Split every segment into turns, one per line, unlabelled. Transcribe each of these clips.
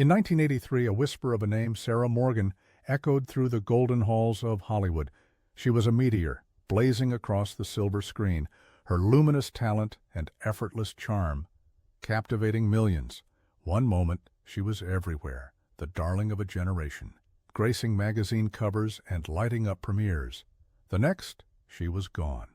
In 1983, a whisper of a name, Sarah Morgan, echoed through the golden halls of Hollywood. She was a meteor, blazing across the silver screen, her luminous talent and effortless charm captivating millions. One moment, she was everywhere, the darling of a generation, gracing magazine covers and lighting up premieres. The next, she was gone,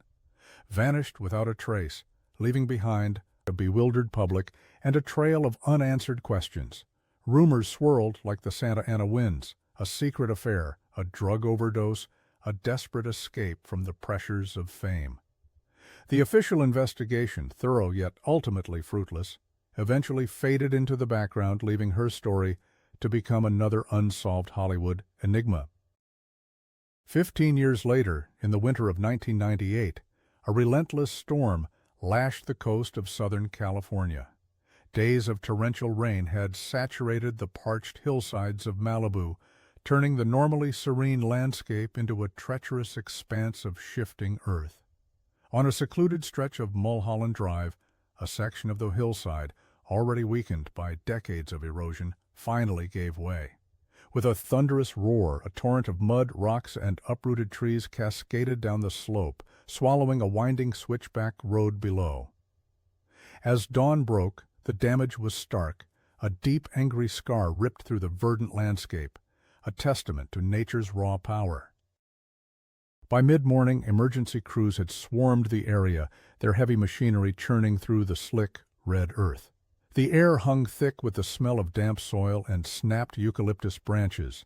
vanished without a trace, leaving behind a bewildered public and a trail of unanswered questions. Rumors swirled like the Santa Ana winds, a secret affair, a drug overdose, a desperate escape from the pressures of fame. The official investigation, thorough yet ultimately fruitless, eventually faded into the background, leaving her story to become another unsolved Hollywood enigma. 15 years later, in the winter of 1998, a relentless storm lashed the coast of Southern California. Days of torrential rain had saturated the parched hillsides of Malibu, turning the normally serene landscape into a treacherous expanse of shifting earth. On a secluded stretch of Mulholland Drive, a section of the hillside, already weakened by decades of erosion, finally gave way. With a thunderous roar, a torrent of mud, rocks, and uprooted trees cascaded down the slope, swallowing a winding switchback road below. As dawn broke, the damage was stark. A deep, angry scar ripped through the verdant landscape, a testament to nature's raw power. By mid-morning, emergency crews had swarmed the area, their heavy machinery churning through the slick, red earth. The air hung thick with the smell of damp soil and snapped eucalyptus branches.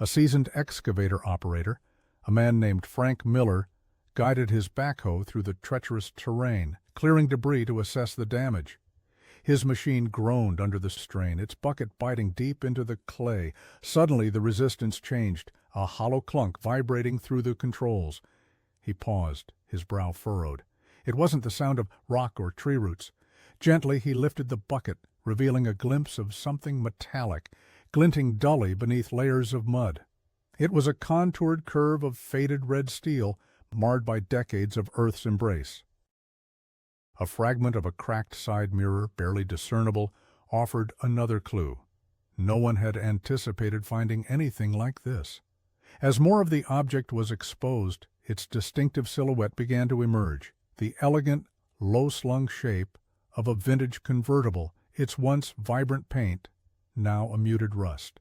A seasoned excavator operator, a man named Frank Miller, guided his backhoe through the treacherous terrain, clearing debris to assess the damage. His machine groaned under the strain, its bucket biting deep into the clay. Suddenly the resistance changed, a hollow clunk vibrating through the controls. He paused, his brow furrowed. It wasn't the sound of rock or tree roots. Gently he lifted the bucket, revealing a glimpse of something metallic, glinting dully beneath layers of mud. It was a contoured curve of faded red steel, marred by decades of Earth's embrace. A fragment of a cracked side mirror, barely discernible, offered another clue. No one had anticipated finding anything like this. As more of the object was exposed, its distinctive silhouette began to emerge, the elegant, low-slung shape of a vintage convertible, its once vibrant paint, now a muted rust.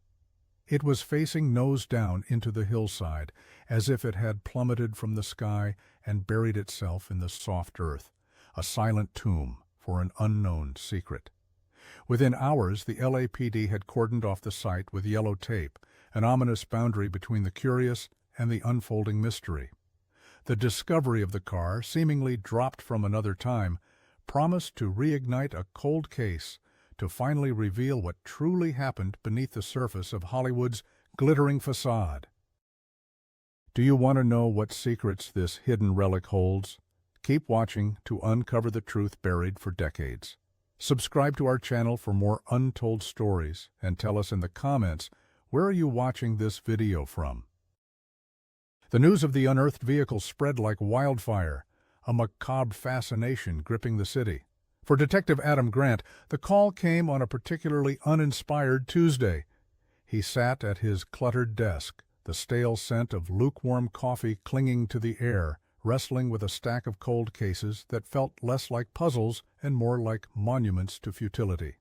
It was facing nose down into the hillside, as if it had plummeted from the sky and buried itself in the soft earth, a silent tomb for an unknown secret. Within hours, the LAPD had cordoned off the site with yellow tape, an ominous boundary between the curious and the unfolding mystery. The discovery of the car, seemingly dropped from another time, promised to reignite a cold case, to finally reveal what truly happened beneath the surface of Hollywood's glittering facade. Do you want to know what secrets this hidden relic holds? Keep watching to uncover the truth buried for decades. Subscribe to our channel for more untold stories and tell us in the comments, where are you watching this video from? The news of the unearthed vehicle spread like wildfire, a macabre fascination gripping the city. For Detective Adam Grant, the call came on a particularly uninspired Tuesday. He sat at his cluttered desk, the stale scent of lukewarm coffee clinging to the air, wrestling with a stack of cold cases that felt less like puzzles and more like monuments to futility.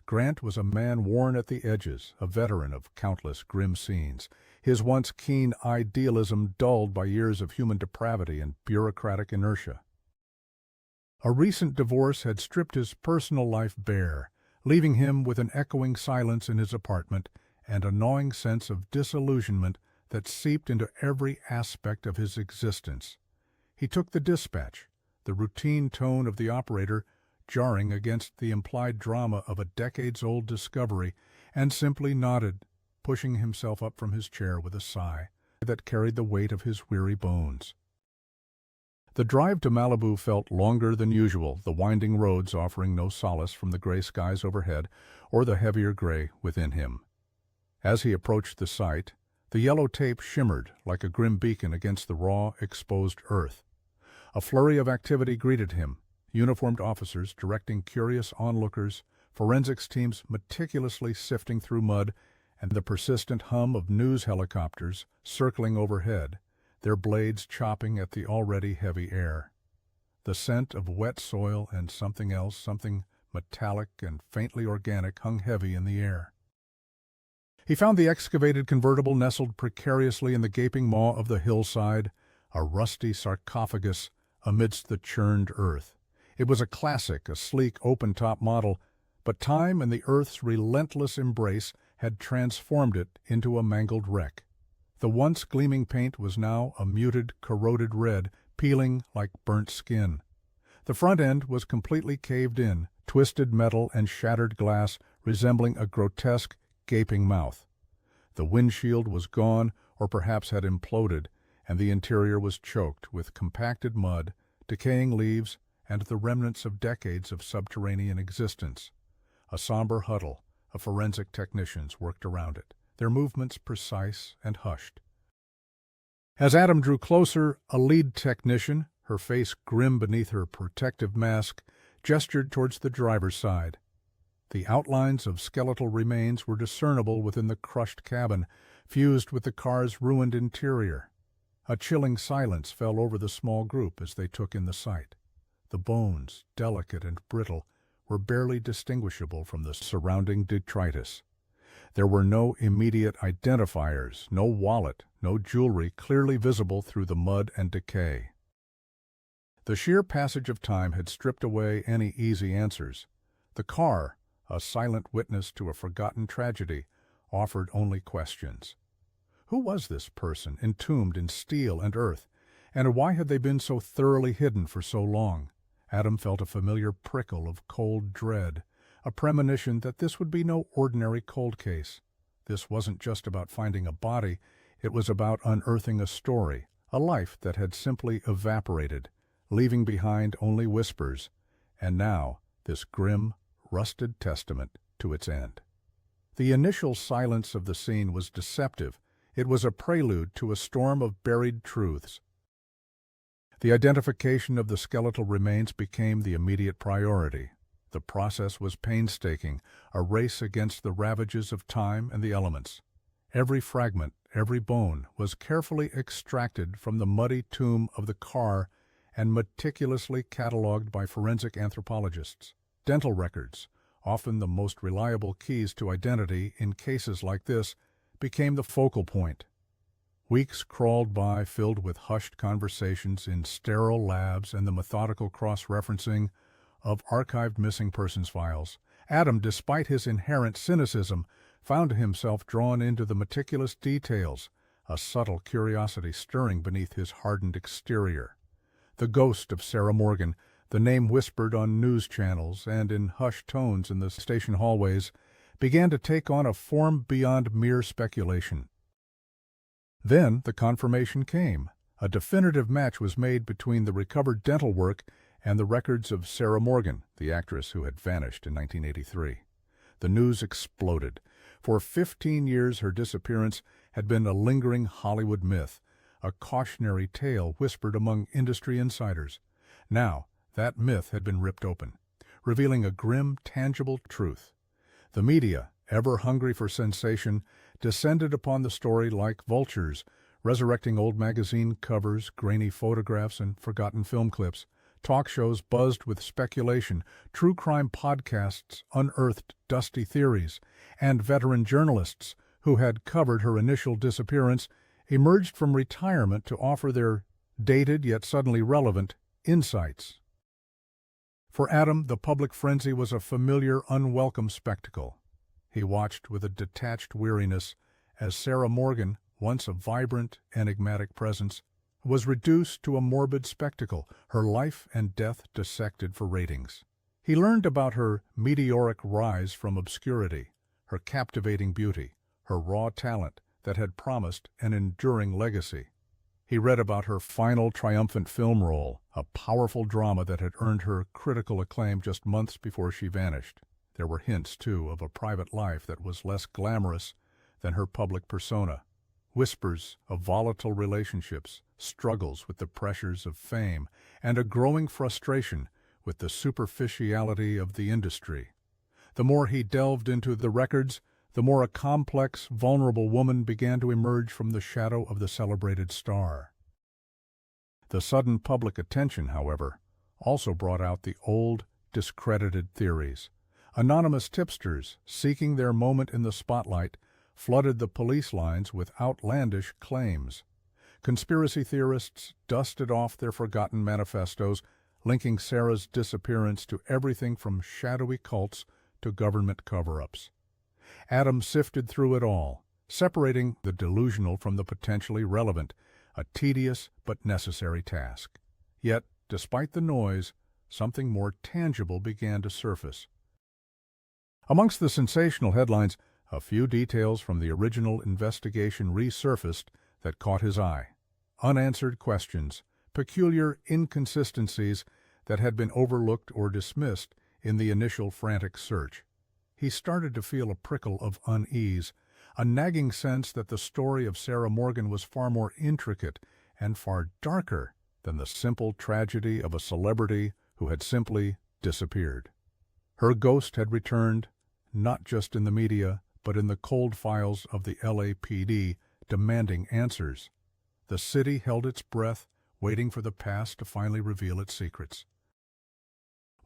Grant was a man worn at the edges, a veteran of countless grim scenes, his once keen idealism dulled by years of human depravity and bureaucratic inertia. A recent divorce had stripped his personal life bare, leaving him with an echoing silence in his apartment and a gnawing sense of disillusionment that seeped into every aspect of his existence. He took the dispatch, the routine tone of the operator jarring against the implied drama of a decades-old discovery, and simply nodded, pushing himself up from his chair with a sigh that carried the weight of his weary bones. The drive to Malibu felt longer than usual, the winding roads offering no solace from the gray skies overhead or the heavier gray within him. As he approached the site, the yellow tape shimmered like a grim beacon against the raw, exposed earth. A flurry of activity greeted him, uniformed officers directing curious onlookers forensics teams meticulously sifting through mud, and the persistent hum of news helicopters circling overhead, their blades chopping at the already heavy air. The scent of wet soil and something else, something metallic and faintly organic, hung heavy in the air. He found the excavated convertible nestled precariously in the gaping maw of the hillside, a rusty sarcophagus amidst the churned earth. It was a classic, a sleek, open-top model, but time and the earth's relentless embrace had transformed it into a mangled wreck. The once gleaming paint was now a muted, corroded red, peeling like burnt skin. The front end was completely caved in, twisted metal and shattered glass resembling a grotesque, gaping mouth. The windshield was gone, or perhaps had imploded, and the interior was choked with compacted mud, decaying leaves, and the remnants of decades of subterranean existence. A somber huddle of forensic technicians worked around it, their movements precise and hushed. As Adam drew closer, a lead technician, her face grim beneath her protective mask, gestured towards the driver's side. The outlines of skeletal remains were discernible within the crushed cabin, fused with the car's ruined interior. A chilling silence fell over the small group as they took in the sight. The bones, delicate and brittle, were barely distinguishable from the surrounding detritus. There were no immediate identifiers, no wallet, no jewelry clearly visible through the mud and decay. The sheer passage of time had stripped away any easy answers. The car, a silent witness to a forgotten tragedy, offered only questions. Who was this person, entombed in steel and earth, and why had they been so thoroughly hidden for so long? Adam felt a familiar prickle of cold dread, a premonition that this would be no ordinary cold case. This wasn't just about finding a body, it was about unearthing a story, a life that had simply evaporated, leaving behind only whispers, and now this grim, rusted testament to its end. The initial silence of the scene was deceptive. It was a prelude to a storm of buried truths. The identification of the skeletal remains became the immediate priority. The process was painstaking, a race against the ravages of time and the elements. Every fragment, every bone, was carefully extracted from the muddy tomb of the car and meticulously catalogued by forensic anthropologists. Dental records, often the most reliable keys to identity in cases like this, became the focal point. Weeks crawled by filled with hushed conversations in sterile labs and the methodical cross-referencing of archived missing persons files. Adam, despite his inherent cynicism, found himself drawn into the meticulous details, a subtle curiosity stirring beneath his hardened exterior. The ghost of Sarah Morgan, the name whispered on news channels and in hushed tones in the station hallways, began to take on a form beyond mere speculation. Then the confirmation came. A definitive match was made between the recovered dental work and the records of Sarah Morgan, the actress who had vanished in 1983. The news exploded. For 15 years her disappearance had been a lingering Hollywood myth, a cautionary tale whispered among industry insiders. Now, that myth had been ripped open, revealing a grim, tangible truth. The media, ever hungry for sensation, descended upon the story like vultures, resurrecting old magazine covers, grainy photographs, and forgotten film clips. Talk shows buzzed with speculation, true crime podcasts unearthed dusty theories, and veteran journalists who had covered her initial disappearance emerged from retirement to offer their dated yet suddenly relevant insights. For Adam, the public frenzy was a familiar, unwelcome spectacle. He watched with a detached weariness as Sarah Morgan, once a vibrant, enigmatic presence, was reduced to a morbid spectacle, her life and death dissected for ratings. He learned about her meteoric rise from obscurity, her captivating beauty, her raw talent that had promised an enduring legacy. He read about her final triumphant film role, a powerful drama that had earned her critical acclaim just months before she vanished. There were hints, too, of a private life that was less glamorous than her public persona. Whispers of volatile relationships, struggles with the pressures of fame, and a growing frustration with the superficiality of the industry. The more he delved into the records, the more a complex, vulnerable woman began to emerge from the shadow of the celebrated star. The sudden public attention, however, also brought out the old, discredited theories. Anonymous tipsters, seeking their moment in the spotlight, flooded the police lines with outlandish claims. Conspiracy theorists dusted off their forgotten manifestos, linking Sarah's disappearance to everything from shadowy cults to government cover-ups. Adam sifted through it all, separating the delusional from the potentially relevant, a tedious but necessary task. Yet, despite the noise, something more tangible began to surface. Amongst the sensational headlines, a few details from the original investigation resurfaced that caught his eye. Unanswered questions, peculiar inconsistencies that had been overlooked or dismissed in the initial frantic search. He started to feel a prickle of unease, a nagging sense that the story of Sarah Morgan was far more intricate and far darker than the simple tragedy of a celebrity who had simply disappeared. Her ghost had returned, not just in the media, but in the cold files of the LAPD, demanding answers. The city held its breath, waiting for the past to finally reveal its secrets.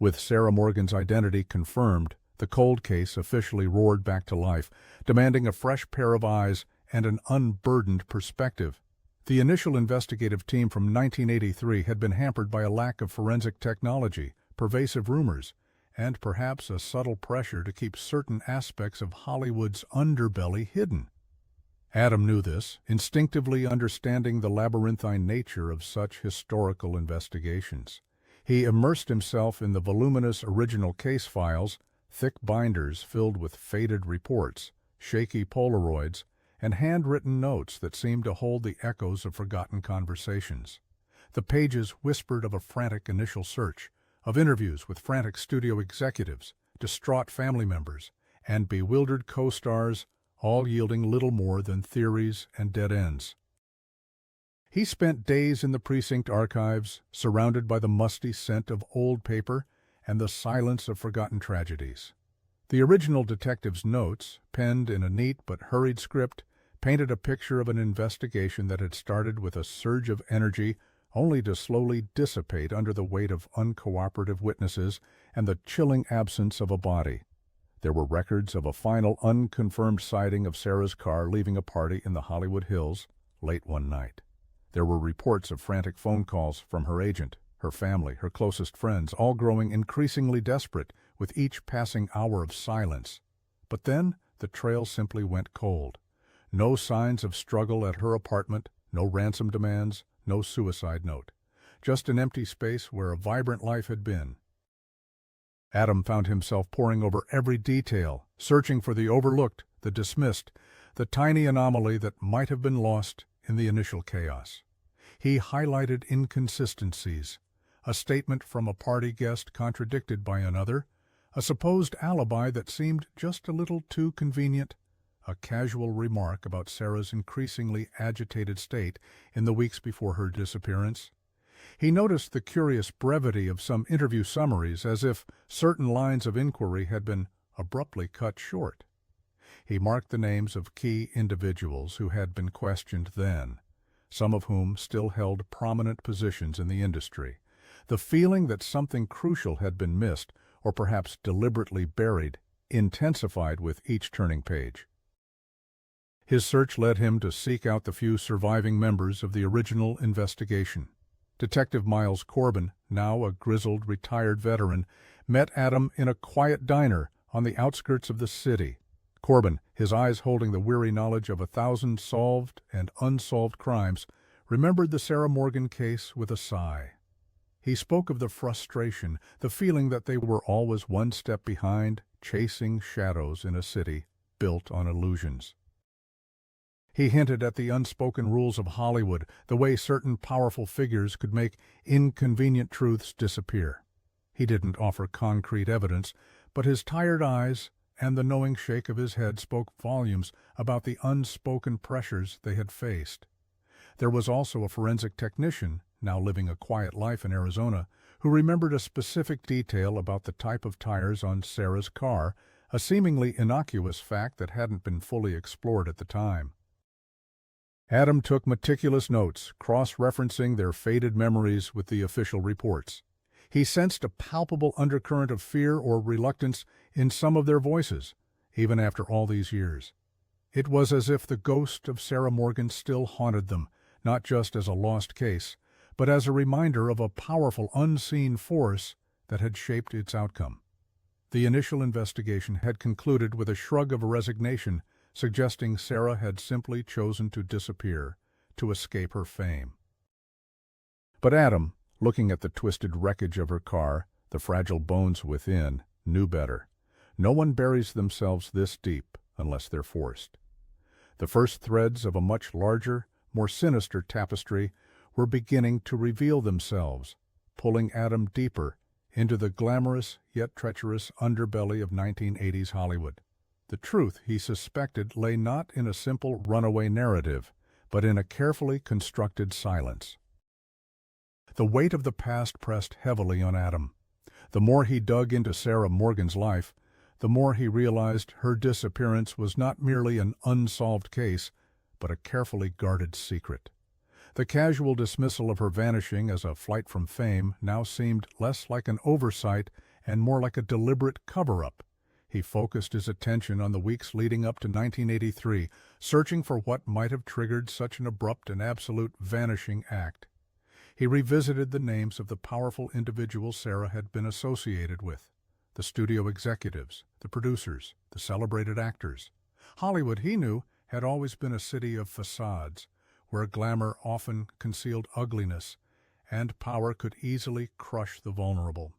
With Sarah Morgan's identity confirmed, the cold case officially roared back to life, demanding a fresh pair of eyes and an unburdened perspective. The initial investigative team from 1983 had been hampered by a lack of forensic technology, pervasive rumors, and perhaps a subtle pressure to keep certain aspects of Hollywood's underbelly hidden. Adam knew this, instinctively understanding the labyrinthine nature of such historical investigations. He immersed himself in the voluminous original case files, thick binders filled with faded reports, shaky Polaroids, and handwritten notes that seemed to hold the echoes of forgotten conversations. The pages whispered of a frantic initial search, of interviews with frantic studio executives, distraught family members, and bewildered co-stars, all yielding little more than theories and dead ends. He spent days in the precinct archives, surrounded by the musty scent of old paper and the silence of forgotten tragedies. The original detective's notes, penned in a neat but hurried script, painted a picture of an investigation that had started with a surge of energy only to slowly dissipate under the weight of uncooperative witnesses and the chilling absence of a body. There were records of a final unconfirmed sighting of Sarah's car leaving a party in the Hollywood Hills late one night. There were reports of frantic phone calls from her agent, her family, her closest friends, all growing increasingly desperate with each passing hour of silence. But then the trail simply went cold. No signs of struggle at her apartment, no ransom demands, no suicide note. Just an empty space where a vibrant life had been. Adam found himself poring over every detail, searching for the overlooked, the dismissed, the tiny anomaly that might have been lost in the initial chaos. He highlighted inconsistencies, a statement from a party guest contradicted by another, a supposed alibi that seemed just a little too convenient, a casual remark about Sarah's increasingly agitated state in the weeks before her disappearance. He noticed the curious brevity of some interview summaries, as if certain lines of inquiry had been abruptly cut short. He marked the names of key individuals who had been questioned then, some of whom still held prominent positions in the industry. The feeling that something crucial had been missed, or perhaps deliberately buried, intensified with each turning page. His search led him to seek out the few surviving members of the original investigation. Detective Miles Corbin, now a grizzled, retired veteran, met Adam in a quiet diner on the outskirts of the city. Corbin, his eyes holding the weary knowledge of 1,000 solved and unsolved crimes, remembered the Sarah Morgan case with a sigh. He spoke of the frustration, the feeling that they were always one step behind, chasing shadows in a city built on illusions. He hinted at the unspoken rules of Hollywood, the way certain powerful figures could make inconvenient truths disappear. He didn't offer concrete evidence, but his tired eyes and the knowing shake of his head spoke volumes about the unspoken pressures they had faced. There was also a forensic technician, now living a quiet life in Arizona, who remembered a specific detail about the type of tires on Sarah's car, a seemingly innocuous fact that hadn't been fully explored at the time. Adam took meticulous notes, cross-referencing their faded memories with the official reports. He sensed a palpable undercurrent of fear or reluctance in some of their voices, even after all these years. It was as if the ghost of Sarah Morgan still haunted them, not just as a lost case, but as a reminder of a powerful unseen force that had shaped its outcome. The initial investigation had concluded with a shrug of resignation, suggesting Sarah had simply chosen to disappear, to escape her fame. But Adam, looking at the twisted wreckage of her car, the fragile bones within, knew better. No one buries themselves this deep unless they're forced. The first threads of a much larger, more sinister tapestry were beginning to reveal themselves, pulling Adam deeper into the glamorous yet treacherous underbelly of 1980s Hollywood. The truth, he suspected, lay not in a simple runaway narrative, but in a carefully constructed silence. The weight of the past pressed heavily on Adam. The more he dug into Sarah Morgan's life, the more he realized her disappearance was not merely an unsolved case, but a carefully guarded secret. The casual dismissal of her vanishing as a flight from fame now seemed less like an oversight and more like a deliberate cover-up. He focused his attention on the weeks leading up to 1983, searching for what might have triggered such an abrupt and absolute vanishing act. He revisited the names of the powerful individuals Sarah had been associated with, the studio executives, the producers, the celebrated actors. Hollywood, he knew, had always been a city of facades, where glamour often concealed ugliness, and power could easily crush the vulnerable.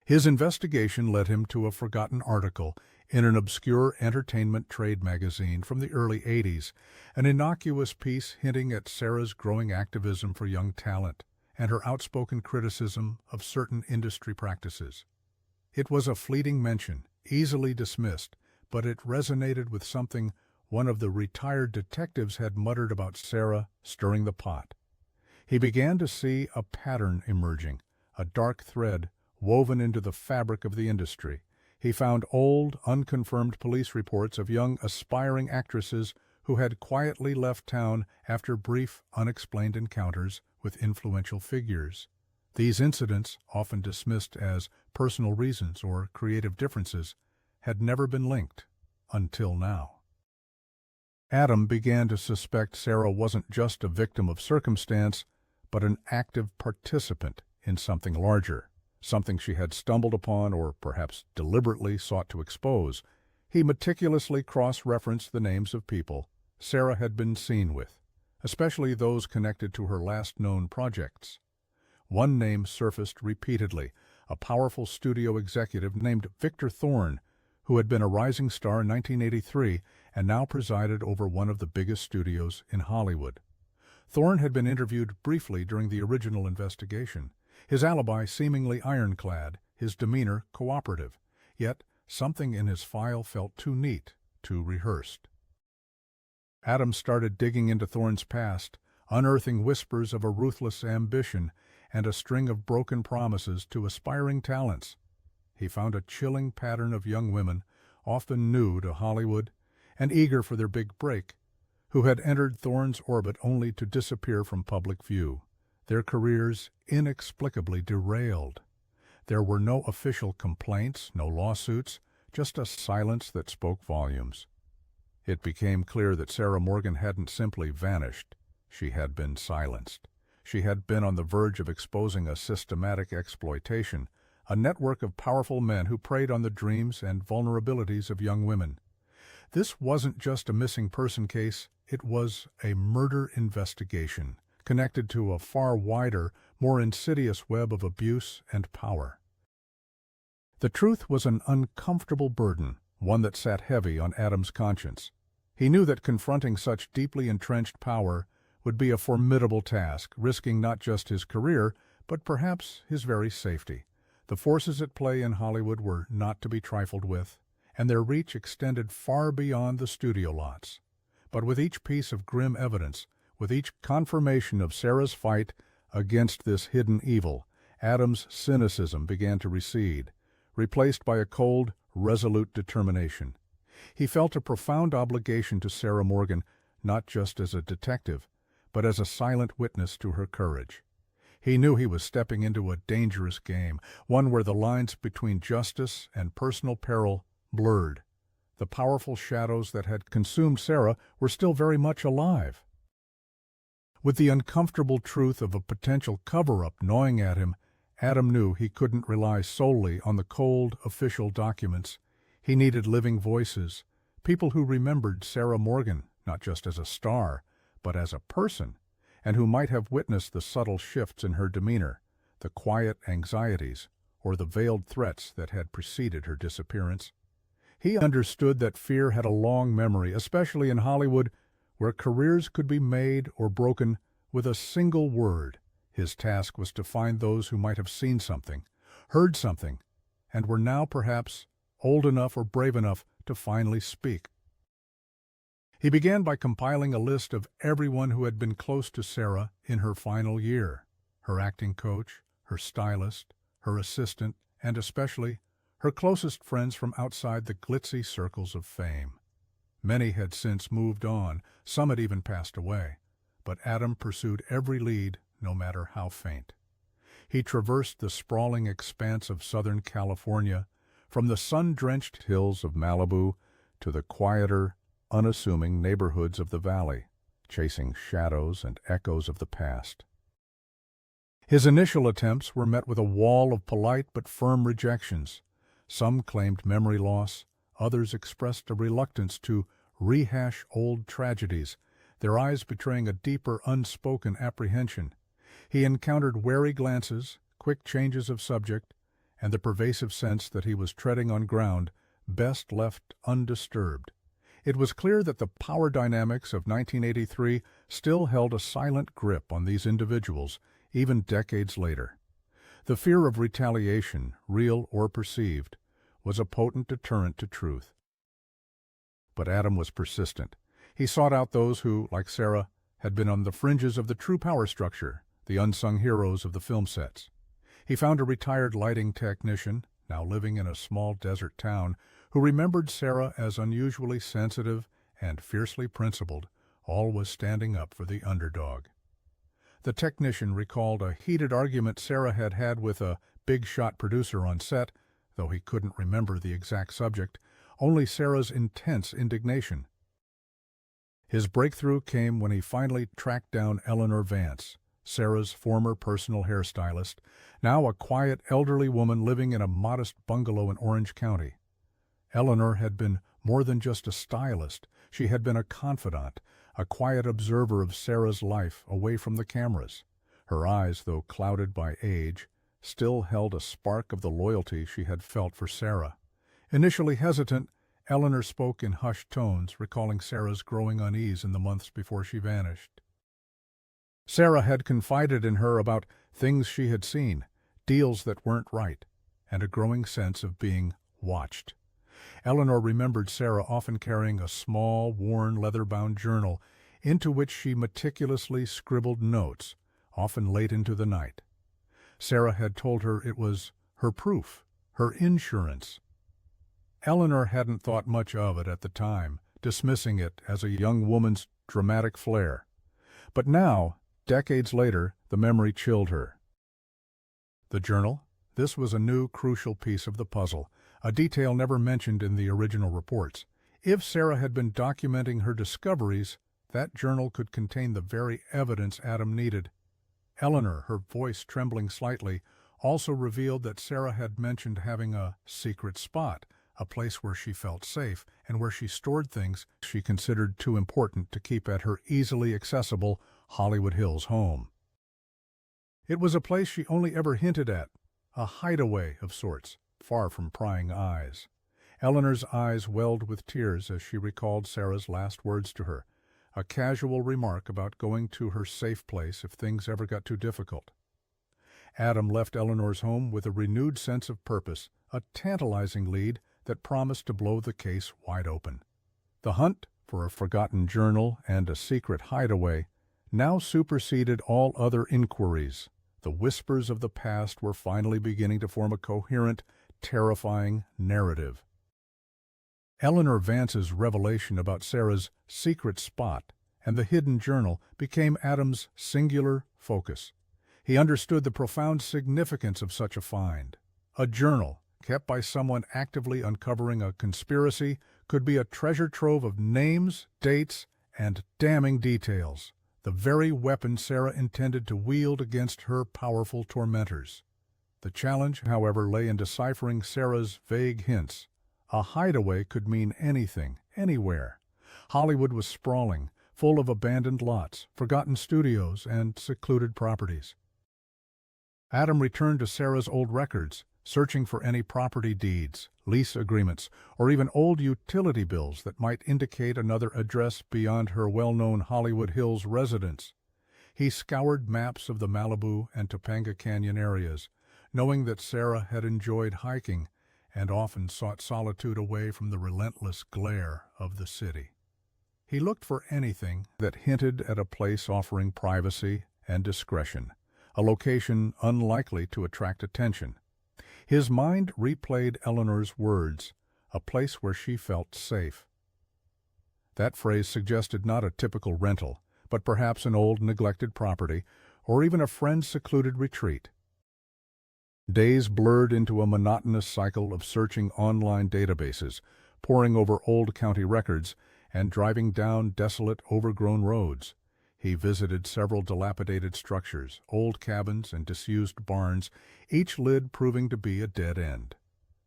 His investigation led him to a forgotten article in an obscure entertainment trade magazine from the early 80s, an innocuous piece hinting at Sarah's growing activism for young talent and her outspoken criticism of certain industry practices. It was a fleeting mention, easily dismissed, but it resonated with something one of the retired detectives had muttered about Sarah stirring the pot. He began to see a pattern emerging, a dark thread woven into the fabric of the industry. He found old, unconfirmed police reports of young, aspiring actresses who had quietly left town after brief, unexplained encounters with influential figures. These incidents, often dismissed as personal reasons or creative differences, had never been linked until now. Adam began to suspect Sarah wasn't just a victim of circumstance, but an active participant in something larger, something she had stumbled upon or perhaps deliberately sought to expose. He meticulously cross-referenced the names of people Sarah had been seen with, especially those connected to her last known projects. One name surfaced repeatedly, a powerful studio executive named Victor Thorne, who had been a rising star in 1983 and now presided over one of the biggest studios in Hollywood. Thorne had been interviewed briefly during the original investigation, his alibi seemingly ironclad, his demeanor cooperative, yet something in his file felt too neat, too rehearsed. Adam started digging into Thorne's past, unearthing whispers of a ruthless ambition and a string of broken promises to aspiring talents. He found a chilling pattern of young women, often new to Hollywood and eager for their big break, who had entered Thorne's orbit only to disappear from public view, their careers inexplicably derailed. There were no official complaints, no lawsuits, just a silence that spoke volumes. It became clear that Sarah Morgan hadn't simply vanished. She had been silenced. She had been on the verge of exposing a systematic exploitation, a network of powerful men who preyed on the dreams and vulnerabilities of young women. This wasn't just a missing person case, it was a murder investigation, connected to a far wider, more insidious web of abuse and power. The truth was an uncomfortable burden, one that sat heavy on Adam's conscience. He knew that confronting such deeply entrenched power would be a formidable task, risking not just his career, but perhaps his very safety. The forces at play in Hollywood were not to be trifled with, and their reach extended far beyond the studio lots. But with each piece of grim evidence, with each confirmation of Sarah's fight against this hidden evil, Adam's cynicism began to recede, replaced by a cold, resolute determination. He felt a profound obligation to Sarah Morgan, not just as a detective, but as a silent witness to her courage. He knew he was stepping into a dangerous game, one where the lines between justice and personal peril blurred. The powerful shadows that had consumed Sarah were still very much alive. With the uncomfortable truth of a potential cover-up gnawing at him, Adam knew he couldn't rely solely on the cold, official documents. He needed living voices, people who remembered Sarah Morgan, not just as a star, but as a person, and who might have witnessed the subtle shifts in her demeanor, the quiet anxieties, or the veiled threats that had preceded her disappearance. He understood that fear had a long memory, especially in Hollywood, where careers could be made or broken with a single word. His task was to find those who might have seen something, heard something, and were now perhaps old enough or brave enough to finally speak. He began by compiling a list of everyone who had been close to Sarah in her final year: her acting coach, her stylist, her assistant, and especially her closest friends from outside the glitzy circles of fame. Many had since moved on, some had even passed away, but Adam pursued every lead, no matter how faint. He traversed the sprawling expanse of Southern California, from the sun-drenched hills of Malibu to the quieter, unassuming neighborhoods of the valley, chasing shadows and echoes of the past. His initial attempts were met with a wall of polite but firm rejections. Some claimed memory loss, others expressed a reluctance to rehash old tragedies, their eyes betraying a deeper, unspoken apprehension. He encountered wary glances, quick changes of subject, and the pervasive sense that he was treading on ground best left undisturbed. It was clear that the power dynamics of 1983 still held a silent grip on these individuals, even decades later. The fear of retaliation, real or perceived, was a potent deterrent to truth. But Adam was persistent. He sought out those who, like Sarah, had been on the fringes of the true power structure, the unsung heroes of the film sets. He found a retired lighting technician, now living in a small desert town, who remembered Sarah as unusually sensitive and fiercely principled, always standing up for the underdog. The technician recalled a heated argument Sarah had had with a big-shot producer on set, though he couldn't remember the exact subject, only Sarah's intense indignation. His breakthrough came when he finally tracked down Eleanor Vance, Sarah's former personal hairstylist, now a quiet elderly woman living in a modest bungalow in Orange County. Eleanor had been more than just a stylist. She had been a confidant, a quiet observer of Sarah's life away from the cameras. Her eyes, though clouded by age, still held a spark of the loyalty she had felt for Sarah. Initially hesitant, Eleanor spoke in hushed tones, recalling Sarah's growing unease in the months before she vanished. Sarah had confided in her about things she had seen, deals that weren't right, and a growing sense of being watched. Eleanor remembered Sarah often carrying a small, worn, leather-bound journal into which she meticulously scribbled notes, often late into the night. Sarah had told her it was her proof, her insurance. Eleanor hadn't thought much of it at the time, dismissing it as a young woman's dramatic flair. But now, decades later, the memory chilled her. The journal? This was a new, crucial piece of the puzzle, a detail never mentioned in the original reports. If Sarah had been documenting her discoveries, that journal could contain the very evidence Adam needed. Eleanor, her voice trembling slightly, also revealed that Sarah had mentioned having a secret spot, a place where she felt safe and where she stored things she considered too important to keep at her easily accessible Hollywood Hills home. It was a place she only ever hinted at, a hideaway of sorts, far from prying eyes. Eleanor's eyes welled with tears as she recalled Sarah's last words to her, a casual remark about going to her safe place if things ever got too difficult. Adam left Eleanor's home with a renewed sense of purpose, a tantalizing lead that promised to blow the case wide open. The hunt for a forgotten journal and a secret hideaway now superseded all other inquiries. The whispers of the past were finally beginning to form a coherent, terrifying narrative. Eleanor Vance's revelation about Sarah's secret spot and the hidden journal became Adam's singular focus. He understood the profound significance of such a find. A journal, kept by someone actively uncovering a conspiracy, could be a treasure trove of names, dates, and damning details, the very weapon Sarah intended to wield against her powerful tormentors. The challenge, however, lay in deciphering Sarah's vague hints. A hideaway could mean anything, anywhere. Hollywood was sprawling, full of abandoned lots, forgotten studios, and secluded properties. Adam returned to Sarah's old records, searching for any property deeds, lease agreements, or even old utility bills that might indicate another address beyond her well-known Hollywood Hills residence. He scoured maps of the Malibu and Topanga Canyon areas, knowing that Sarah had enjoyed hiking and often sought solitude away from the relentless glare of the city. He looked for anything that hinted at a place offering privacy and discretion, a location unlikely to attract attention. His mind replayed Eleanor's words, a place where she felt safe. That phrase suggested not a typical rental, but perhaps an old neglected property, or even a friend's secluded retreat. Days blurred into a monotonous cycle of searching online databases, poring over old county records, and driving down desolate, overgrown roads. He visited several dilapidated structures, old cabins and disused barns, each lid proving to be a dead end.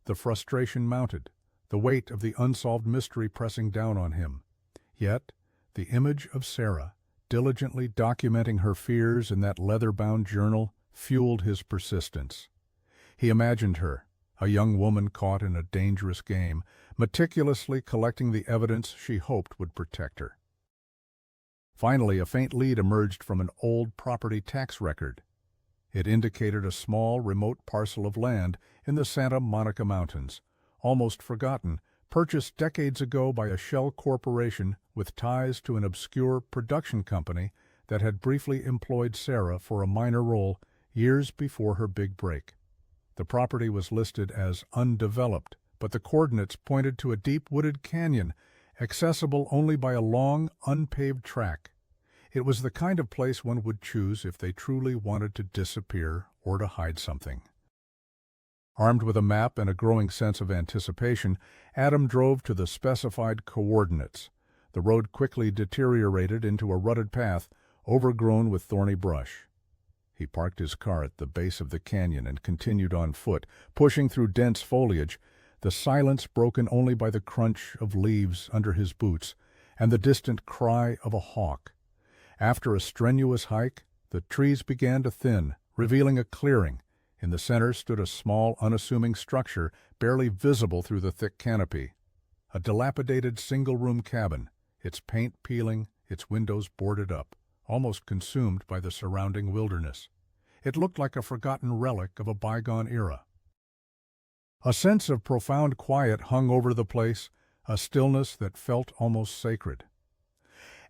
The frustration mounted, the weight of the unsolved mystery pressing down on him. Yet, the image of Sarah, diligently documenting her fears in that leather-bound journal, fueled his persistence. He imagined her, a young woman caught in a dangerous game, meticulously collecting the evidence she hoped would protect her. Finally, a faint lead emerged from an old property tax record. It indicated a small, remote parcel of land in the Santa Monica Mountains, almost forgotten, purchased decades ago by a shell corporation with ties to an obscure production company that had briefly employed Sarah for a minor role years before her big break. The property was listed as undeveloped, but the coordinates pointed to a deep wooded canyon, accessible only by a long, unpaved track. It was the kind of place one would choose if they truly wanted to disappear or to hide something. Armed with a map and a growing sense of anticipation, Adam drove to the specified coordinates. The road quickly deteriorated into a rutted path, overgrown with thorny brush. He parked his car at the base of the canyon and continued on foot, pushing through dense foliage, the silence broken only by the crunch of leaves under his boots and the distant cry of a hawk. After a strenuous hike, the trees began to thin, revealing a clearing. In the center stood a small, unassuming structure, barely visible through the thick canopy. A dilapidated single-room cabin, its paint peeling, its windows boarded up, almost consumed by the surrounding wilderness. It looked like a forgotten relic of a bygone era. A sense of profound quiet hung over the place, a stillness that felt almost sacred.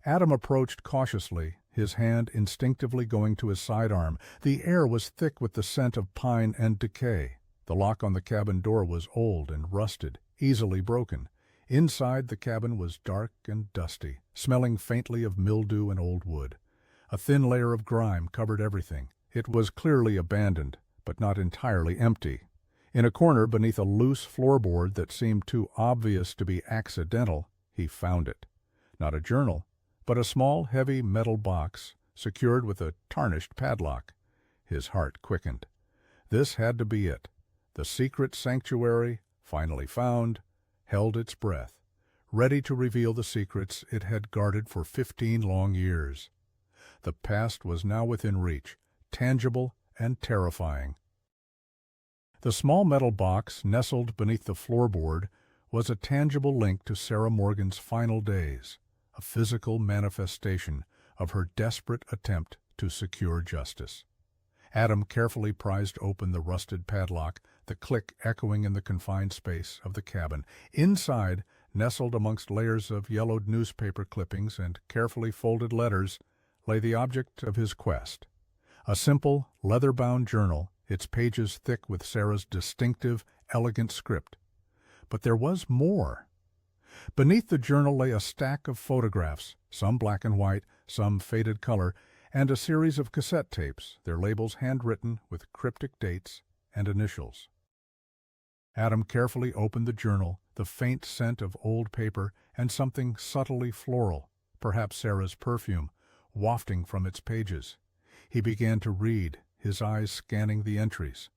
Adam approached cautiously, his hand instinctively going to his sidearm. The air was thick with the scent of pine and decay. The lock on the cabin door was old and rusted, easily broken. Inside, the cabin was dark and dusty, smelling faintly of mildew and old wood. A thin layer of grime covered everything. It was clearly abandoned, but not entirely empty. In a corner beneath a loose floorboard that seemed too obvious to be accidental, he found it. Not a journal, but a small, heavy metal box, secured with a tarnished padlock. His heart quickened. This had to be it. The secret sanctuary, finally found, held its breath, ready to reveal the secrets it had guarded for 15 long years. The past was now within reach, tangible and terrifying. The small metal box nestled beneath the floorboard was a tangible link to Sarah Morgan's final days, a physical manifestation of her desperate attempt to secure justice. Adam carefully prized open the rusted padlock, the click echoing in the confined space of the cabin. Inside, nestled amongst layers of yellowed newspaper clippings and carefully folded letters, lay the object of his quest. A simple, leather-bound journal, its pages thick with Sarah's distinctive, elegant script. But there was more. Beneath the journal lay a stack of photographs, some black and white, some faded color, and a series of cassette tapes, their labels handwritten with cryptic dates and initials. Adam carefully opened the journal, the faint scent of old paper and something subtly floral, perhaps Sarah's perfume, wafting from its pages. He began to read, his eyes scanning the entries.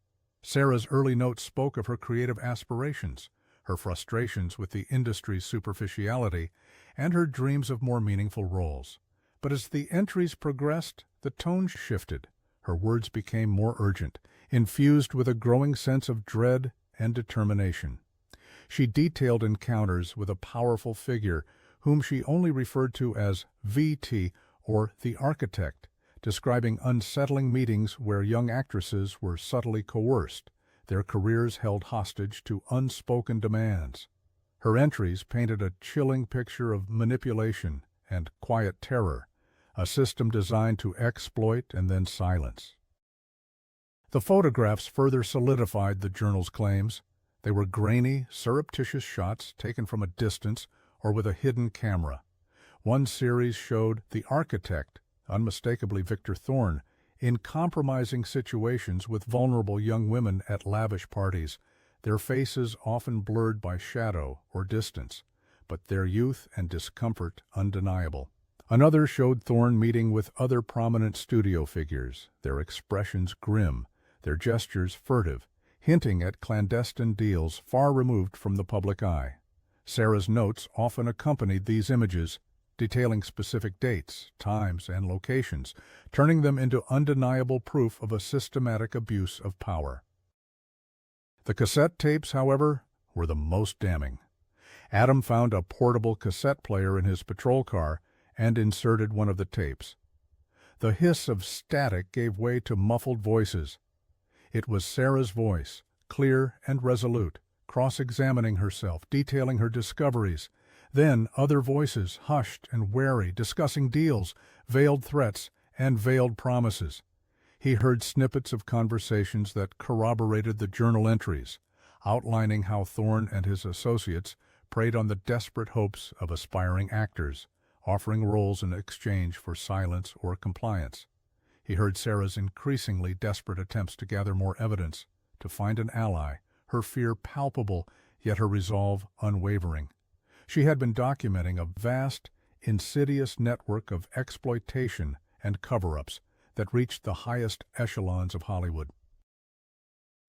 Sarah's early notes spoke of her creative aspirations, her frustrations with the industry's superficiality, and her dreams of more meaningful roles. But as the entries progressed, the tone shifted. Her words became more urgent, infused with a growing sense of dread and determination. She detailed encounters with a powerful figure whom she only referred to as VT, or the architect, describing unsettling meetings where young actresses were subtly coerced, their careers held hostage to unspoken demands. Her entries painted a chilling picture of manipulation and quiet terror, a system designed to exploit and then silence. The photographs further solidified the journal's claims. They were grainy, surreptitious shots taken from a distance or with a hidden camera. One series showed the architect, unmistakably Victor Thorne, in compromising situations with vulnerable young women at lavish parties, their faces often blurred by shadow or distance, but their youth and discomfort undeniable. Another showed Thorne meeting with other prominent studio figures, their expressions grim, their gestures furtive, hinting at clandestine deals far removed from the public eye. Sarah's notes often accompanied these images, detailing specific dates, times, and locations, turning them into undeniable proof of a systematic abuse of power. The cassette tapes, however, were the most damning. Adam found a portable cassette player in his patrol car and inserted one of the tapes. The hiss of static gave way to muffled voices. It was Sarah's voice, clear and resolute, cross-examining herself, detailing her discoveries. Then other voices, hushed and wary, discussing deals, veiled threats, and veiled promises. He heard snippets of conversations that corroborated the journal entries, outlining how Thorne and his associates preyed on the desperate hopes of aspiring actors, offering roles in exchange for silence or compliance. He heard Sarah's increasingly desperate attempts to gather more evidence, to find an ally, her fear palpable, yet her resolve unwavering. She had been documenting a vast, insidious network of exploitation and cover-ups that reached the highest echelons of Hollywood.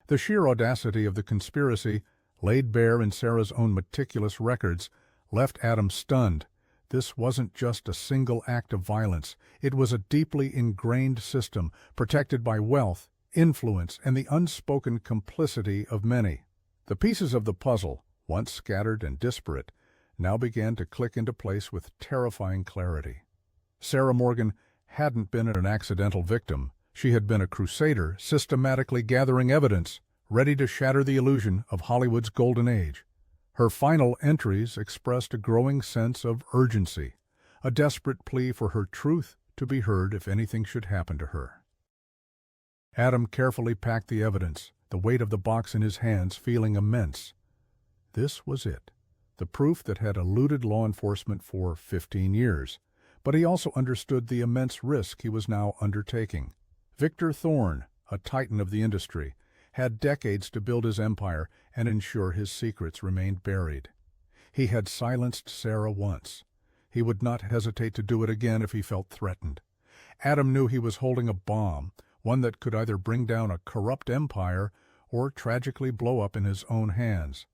The sheer audacity of the conspiracy, laid bare in Sarah's own meticulous records, left Adam stunned. This wasn't just a single act of violence. It was a deeply ingrained system, protected by wealth, influence, and the unspoken complicity of many. The pieces of the puzzle, once scattered and disparate, now began to click into place with terrifying clarity. Sarah Morgan hadn't been an accidental victim. She had been a crusader, systematically gathering evidence, ready to shatter the illusion of Hollywood's golden age. Her final entries expressed a growing sense of urgency, a desperate plea for her truth to be heard if anything should happen to her. Adam carefully packed the evidence, the weight of the box in his hands feeling immense. This was it, the proof that had eluded law enforcement for 15 years, but he also understood the immense risk he was now undertaking. Victor Thorne, a titan of the industry, had decades to build his empire and ensure his secrets remained buried. He had silenced Sarah once. He would not hesitate to do it again if he felt threatened. Adam knew he was holding a bomb, one that could either bring down a corrupt empire or tragically blow up in his own hands.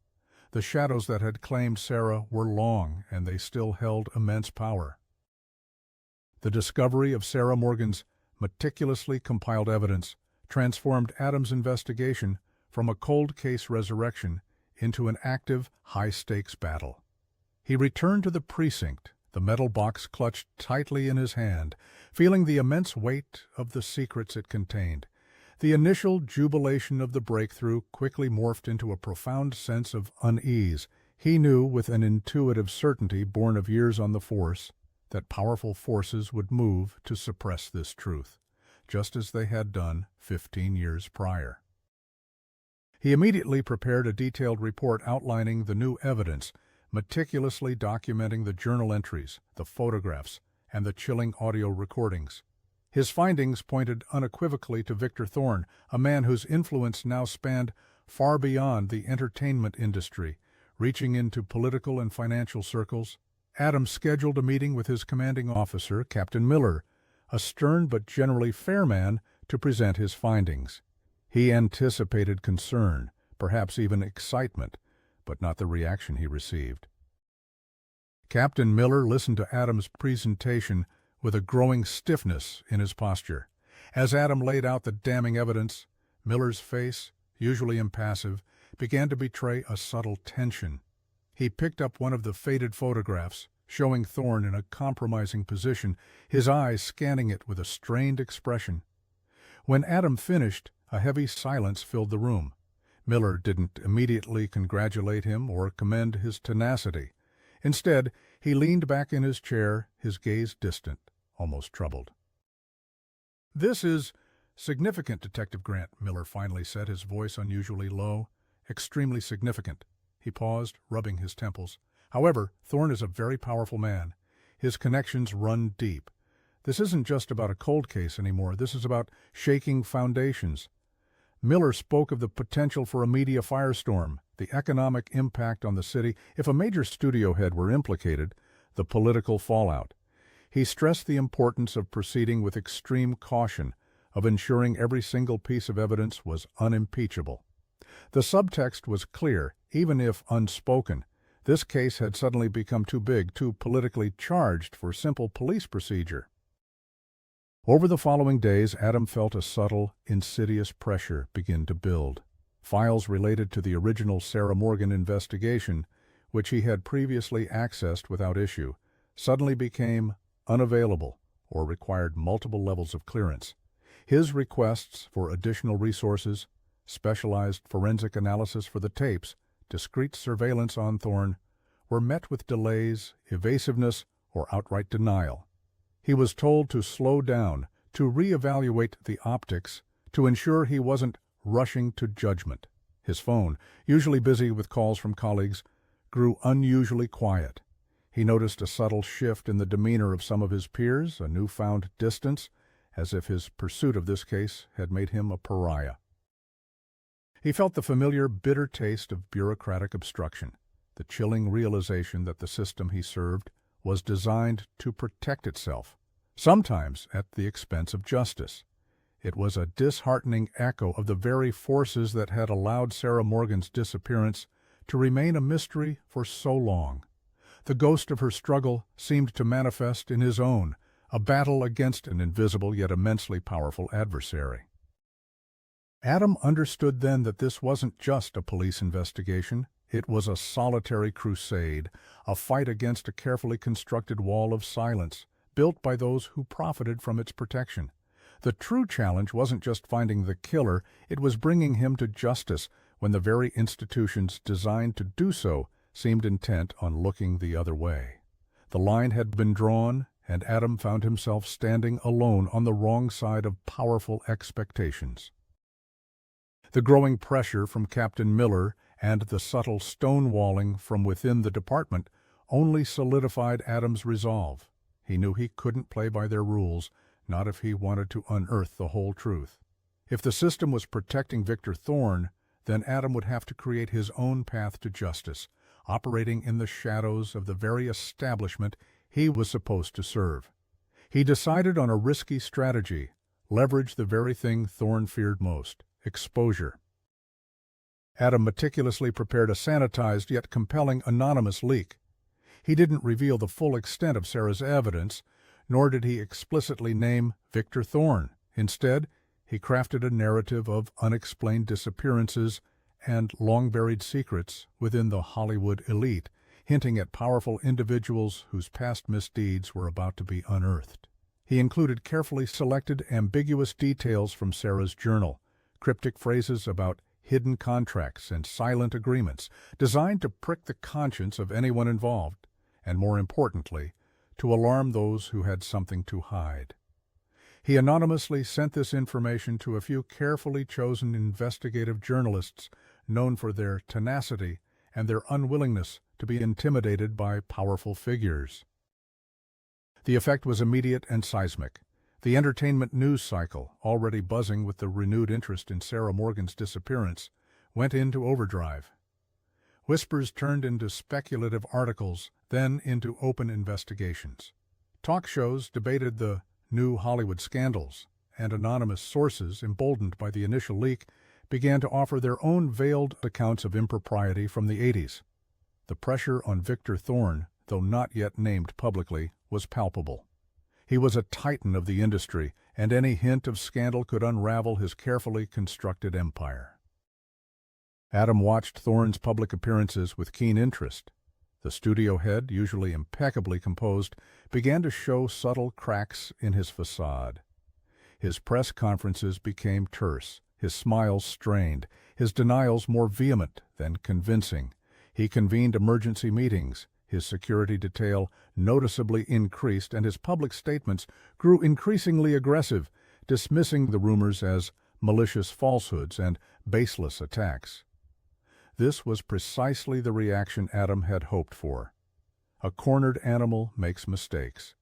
The shadows that had claimed Sarah were long, and they still held immense power. The discovery of Sarah Morgan's meticulously compiled evidence transformed Adam's investigation from a cold case resurrection into an active, high-stakes battle. He returned to the precinct, the metal box clutched tightly in his hand, feeling the immense weight of the secrets it contained. The initial jubilation of the breakthrough quickly morphed into a profound sense of unease. He knew with an intuitive certainty born of years on the force that powerful forces would move to suppress this truth, just as they had done 15 years prior. He immediately prepared a detailed report outlining the new evidence, meticulously documenting the journal entries, the photographs, and the chilling audio recordings. His findings pointed unequivocally to Victor Thorne, a man whose influence now spanned far beyond the entertainment industry, reaching into political and financial circles. Adams scheduled a meeting with his commanding officer, Captain Miller, a stern but generally fair man, to present his findings. He anticipated concern, perhaps even excitement, but not the reaction he received. Captain Miller listened to Adams' presentation with a growing stiffness in his posture. As Adam laid out the damning evidence, Miller's face, usually impassive, began to betray a subtle tension. He picked up one of the faded photographs, showing Thorne in a compromising position, his eyes scanning it with a strained expression. When Adam finished, a heavy silence filled the room. Miller didn't immediately congratulate him or commend his tenacity. Instead, he leaned back in his chair, his gaze distant, almost troubled. "This is significant, Detective Grant," Miller finally said, his voice unusually low. "Extremely significant." He paused, rubbing his temples. "However, Thorne is a very powerful man. His connections run deep. This isn't just about a cold case anymore. This is about shaking foundations." Miller spoke of the potential for a media firestorm, the economic impact on the city if a major studio head were implicated, the political fallout. He stressed the importance of proceeding with extreme caution, of ensuring every single piece of evidence was unimpeachable. The subtext was clear, even if unspoken. This case had suddenly become too big, too politically charged for simple police procedure. Over the following days, Adam felt a subtle, insidious pressure begin to build. Files related to the original Sarah Morgan investigation, which he had previously accessed without issue, suddenly became unavailable or required multiple levels of clearance. His requests for additional resources, specialized forensic analysis for the tapes, discreet surveillance on Thorne, were met with delays, evasiveness, or outright denial. He was told to slow down, to reevaluate the optics, to ensure he wasn't rushing to judgment. His phone, usually busy with calls from colleagues, grew unusually quiet. He noticed a subtle shift in the demeanor of some of his peers, a newfound distance, as if his pursuit of this case had made him a pariah. He felt the familiar bitter taste of bureaucratic obstruction, the chilling realization that the system he served was designed to protect itself, sometimes at the expense of justice. It was a disheartening echo of the very forces that had allowed Sarah Morgan's disappearance to remain a mystery for so long. The ghost of her struggle seemed to manifest in his own, a battle against an invisible yet immensely powerful adversary. Adam understood then that this wasn't just a police investigation. It was a solitary crusade, a fight against a carefully constructed wall of silence, built by those who profited from its protection. The true challenge wasn't just finding the killer, it was bringing him to justice when the very institutions designed to do so seemed intent on looking the other way. The line had been drawn, and Adam found himself standing alone on the wrong side of powerful expectations. The growing pressure from Captain Miller and the subtle stonewalling from within the department only solidified Adam's resolve. He knew he couldn't play by their rules, not if he wanted to unearth the whole truth. If the system was protecting Victor Thorne, then Adam would have to create his own path to justice, operating in the shadows of the very establishment he was supposed to serve. He decided on a risky strategy, leverage the very thing Thorne feared most, exposure. Adam meticulously prepared a sanitized yet compelling anonymous leak. He didn't reveal the full extent of Sarah's evidence, nor did he explicitly name Victor Thorne. Instead, he crafted a narrative of unexplained disappearances and long-buried secrets within the Hollywood elite, hinting at powerful individuals whose past misdeeds were about to be unearthed. He included carefully selected ambiguous details from Sarah's journal, cryptic phrases about hidden contracts and silent agreements, designed to prick the conscience of anyone involved, and more importantly, to alarm those who had something to hide. He anonymously sent this information to a few carefully chosen investigative journalists known for their tenacity and their unwillingness to be intimidated by powerful figures. The effect was immediate and seismic. The entertainment news cycle, already buzzing with the renewed interest in Sarah Morgan's disappearance, went into overdrive. Whispers turned into speculative articles, then into open investigations. Talk shows debated the new Hollywood scandals, and anonymous sources, emboldened by the initial leak, began to offer their own veiled accounts of impropriety from the 80s. The pressure on Victor Thorne, though not yet named publicly, was palpable. He was a titan of the industry, and any hint of scandal could unravel his carefully constructed empire. Adam watched Thorne's public appearances with keen interest. The studio head, usually impeccably composed, began to show subtle cracks in his facade. His press conferences became terse, his smiles strained, his denials more vehement than convincing. He convened emergency meetings, his security detail noticeably increased, and his public statements grew increasingly aggressive, dismissing the rumors as malicious falsehoods and baseless attacks. This was precisely the reaction Adam had hoped for. A cornered animal makes mistakes.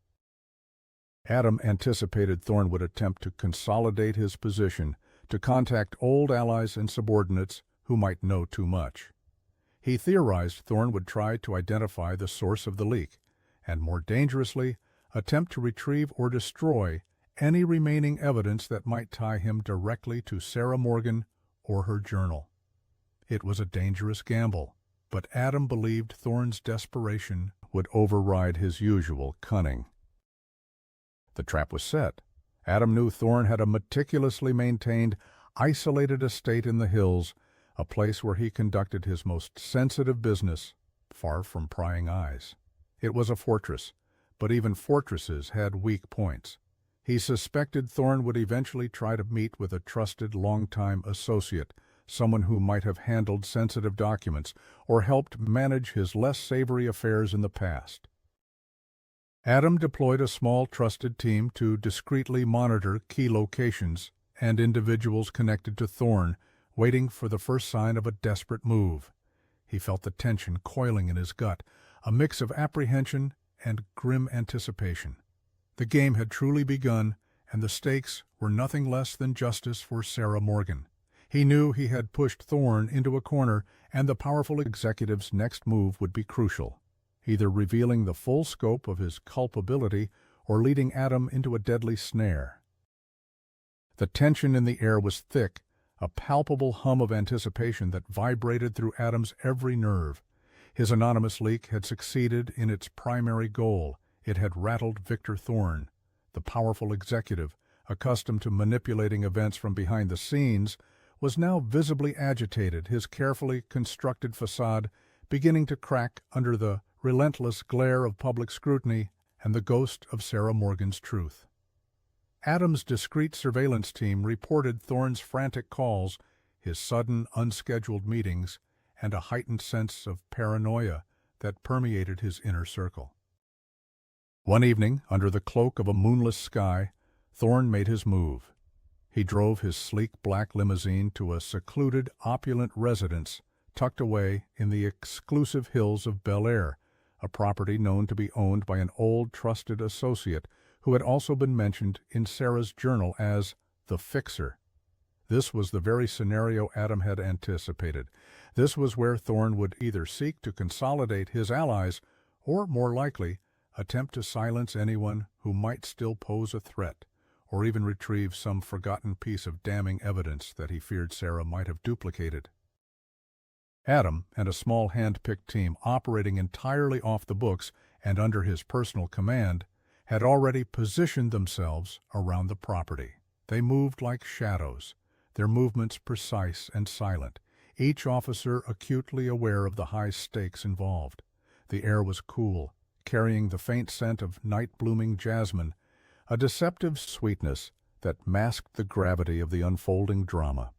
Adam anticipated Thorne would attempt to consolidate his position, to contact old allies and subordinates who might know too much. He theorized Thorne would try to identify the source of the leak, and more dangerously, attempt to retrieve or destroy any remaining evidence that might tie him directly to Sarah Morgan or her journal. It was a dangerous gamble, but Adam believed Thorne's desperation would override his usual cunning. The trap was set. Adam knew Thorne had a meticulously maintained, isolated estate in the hills, a place where he conducted his most sensitive business, far from prying eyes. It was a fortress, but even fortresses had weak points. He suspected Thorne would eventually try to meet with a trusted longtime associate, someone who might have handled sensitive documents or helped manage his less savory affairs in the past. Adam deployed a small trusted team to discreetly monitor key locations and individuals connected to Thorne, waiting for the first sign of a desperate move. He felt the tension coiling in his gut, a mix of apprehension and grim anticipation. The game had truly begun, and the stakes were nothing less than justice for Sarah Morgan. He knew he had pushed Thorne into a corner, and the powerful executive's next move would be crucial, either revealing the full scope of his culpability or leading Adam into a deadly snare. The tension in the air was thick, a palpable hum of anticipation that vibrated through Adam's every nerve. His anonymous leak had succeeded in its primary goal. It had rattled Victor Thorne. The powerful executive, accustomed to manipulating events from behind the scenes, was now visibly agitated, his carefully constructed facade beginning to crack under the relentless glare of public scrutiny and the ghost of Sarah Morgan's truth. Adam's discreet surveillance team reported Thorne's frantic calls, his sudden, unscheduled meetings, and a heightened sense of paranoia that permeated his inner circle. One evening, under the cloak of a moonless sky, Thorne made his move. He drove his sleek black limousine to a secluded, opulent residence tucked away in the exclusive hills of Bel Air, a property known to be owned by an old trusted associate who had also been mentioned in Sarah's journal as the Fixer. This was the very scenario Adam had anticipated. This was where Thorne would either seek to consolidate his allies or, more likely, attempt to silence anyone who might still pose a threat, or even retrieve some forgotten piece of damning evidence that he feared Sarah might have duplicated. Adam and a small hand-picked team operating entirely off the books and under his personal command had already positioned themselves around the property. They moved like shadows, their movements precise and silent, each officer acutely aware of the high stakes involved. The air was cool, carrying the faint scent of night-blooming jasmine, a deceptive sweetness that masked the gravity of the unfolding drama.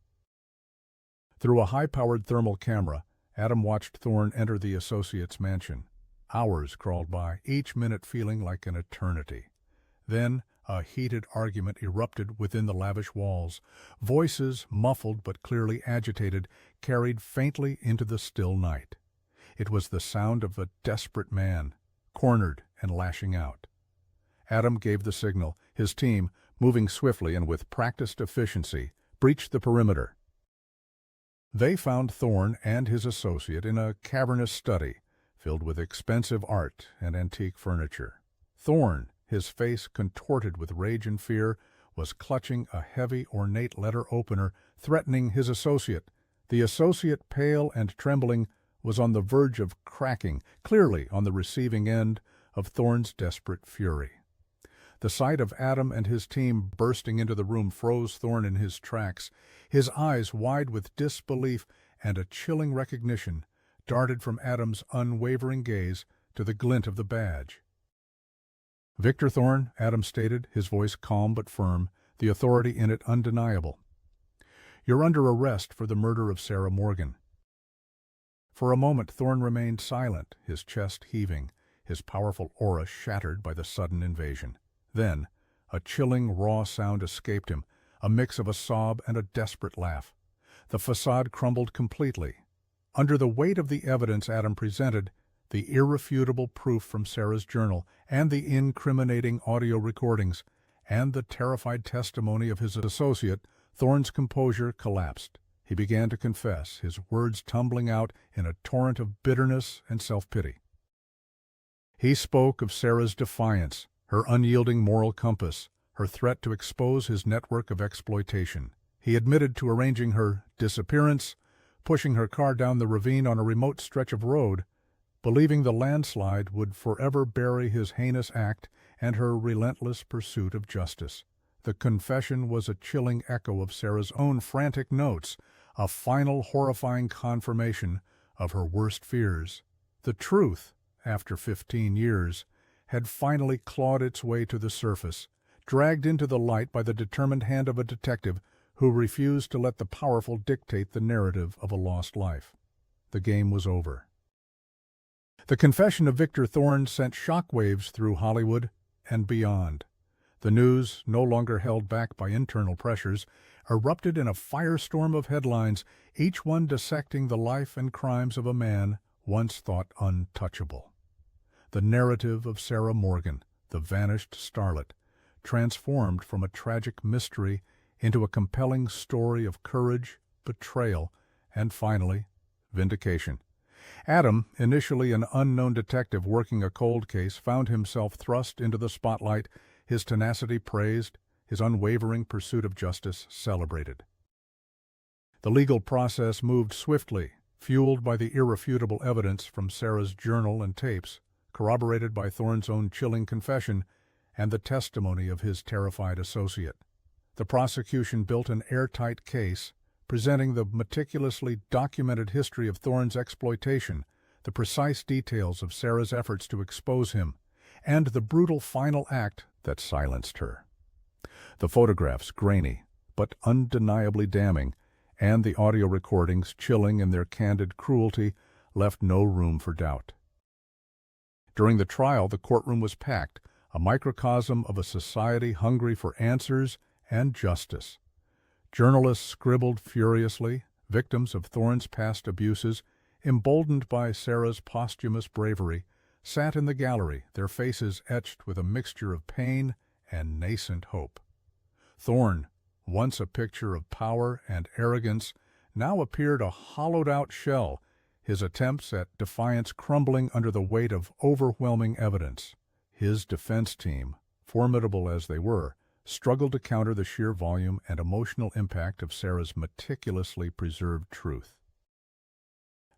Through a high-powered thermal camera, Adam watched Thorne enter the associate's mansion. Hours crawled by, each minute feeling like an eternity. Then a heated argument erupted within the lavish walls. Voices, muffled but clearly agitated, carried faintly into the still night. It was the sound of a desperate man, cornered and lashing out. Adam gave the signal. His team, moving swiftly and with practiced efficiency, breached the perimeter. They found Thorne and his associate in a cavernous study, filled with expensive art and antique furniture. Thorne, his face contorted with rage and fear, was clutching a heavy, ornate letter opener, threatening his associate. The associate, pale and trembling, was on the verge of cracking, clearly on the receiving end of Thorne's desperate fury. The sight of Adam and his team bursting into the room froze Thorne in his tracks. His eyes, wide with disbelief and a chilling recognition, darted from Adam's unwavering gaze to the glint of the badge. "Victor Thorne," Adam stated, his voice calm but firm, the authority in it undeniable. "You're under arrest for the murder of Sarah Morgan." For a moment Thorne remained silent, his chest heaving, his powerful aura shattered by the sudden invasion. Then, a chilling, raw sound escaped him, a mix of a sob and a desperate laugh. The facade crumbled completely. Under the weight of the evidence Adam presented, the irrefutable proof from Sarah's journal, and the incriminating audio recordings, and the terrified testimony of his associate, Thorne's composure collapsed. He began to confess, his words tumbling out in a torrent of bitterness and self-pity. He spoke of Sarah's defiance, her unyielding moral compass, her threat to expose his network of exploitation. He admitted to arranging her disappearance, pushing her car down the ravine on a remote stretch of road, believing the landslide would forever bury his heinous act and her relentless pursuit of justice. The confession was a chilling echo of Sarah's own frantic notes, a final horrifying confirmation of her worst fears. The truth, after 15 years, had finally clawed its way to the surface, dragged into the light by the determined hand of a detective who refused to let the powerful dictate the narrative of a lost life. The game was over. The confession of Victor Thorne sent shockwaves through Hollywood and beyond. The news, no longer held back by internal pressures, erupted in a firestorm of headlines, each one dissecting the life and crimes of a man once thought untouchable. The narrative of Sarah Morgan, the vanished starlet, transformed from a tragic mystery into a compelling story of courage, betrayal, and finally, vindication. Adam, initially an unknown detective working a cold case, found himself thrust into the spotlight, his tenacity praised, his unwavering pursuit of justice celebrated. The legal process moved swiftly, fueled by the irrefutable evidence from Sarah's journal and tapes, corroborated by Thorne's own chilling confession and the testimony of his terrified associate. The prosecution built an airtight case, presenting the meticulously documented history of Thorne's exploitation, the precise details of Sarah's efforts to expose him, and the brutal final act that silenced her. The photographs, grainy but undeniably damning, and the audio recordings, chilling in their candid cruelty, left no room for doubt. During the trial, the courtroom was packed, a microcosm of a society hungry for answers and justice. Journalists scribbled furiously, victims of Thorne's past abuses, emboldened by Sarah's posthumous bravery, sat in the gallery, their faces etched with a mixture of pain and nascent hope. Thorne, once a picture of power and arrogance, now appeared a hollowed-out shell, his attempts at defiance crumbling under the weight of overwhelming evidence. His defense team, formidable as they were, struggled to counter the sheer volume and emotional impact of Sarah's meticulously preserved truth.